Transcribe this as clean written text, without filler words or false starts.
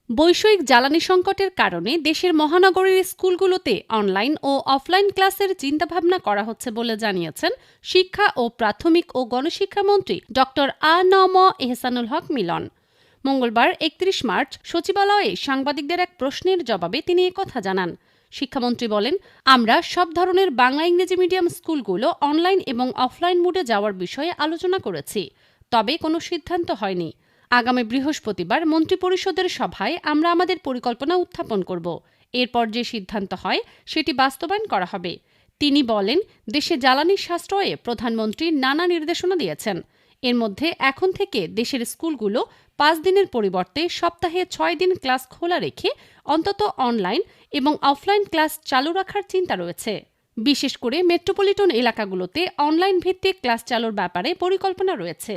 বৈষয়িক জ্বালানি সংকটের কারণে দেশের মহানগরীর স্কুলগুলোতে অনলাইন ও অফলাইন ক্লাসের চিন্তাভাবনা করা হচ্ছে বলে জানিয়েছেন শিক্ষা ও প্রাথমিক ও গণশিক্ষামন্ত্রী ড.আ.ন.ম এহসানুল হক মিলন। মঙ্গলবার ৩১ মার্চ সচিবালয়ে সাংবাদিকদের এক প্রশ্নের জবাবে তিনি একথা জানান। শিক্ষামন্ত্রী বলেন, আমরা সব ধরনের বাংলা ইংরেজি মিডিয়াম স্কুলগুলো অনলাইন এবং অফলাইন মোডে যাওয়ার বিষয়ে আলোচনা করেছি, তবে কোনো সিদ্ধান্ত হয়নি। আগামী বৃহস্পতিবার মন্ত্রিপরিষদের সভায় আমরা আমাদের পরিকল্পনা উত্থাপন করব। এরপর যে সিদ্ধান্ত হয় সেটি বাস্তবায়ন করা হবে। তিনি বলেন, দেশে জ্বালানি সাশ্রয়ে প্রধানমন্ত্রী নানা নির্দেশনা দিয়েছেন। এর মধ্যে এখন থেকে দেশের স্কুলগুলো ৫ দিনের পরিবর্তে সপ্তাহে ৬ দিন ক্লাস খোলা রেখে অন্তত অনলাইন এবং অফলাইন ক্লাস চালু রাখার চিন্তা রয়েছে। বিশেষ করে মেট্রোপলিটন এলাকাগুলোতে অনলাইন ভিত্তিক ক্লাস চালুর ব্যাপারে পরিকল্পনা রয়েছে।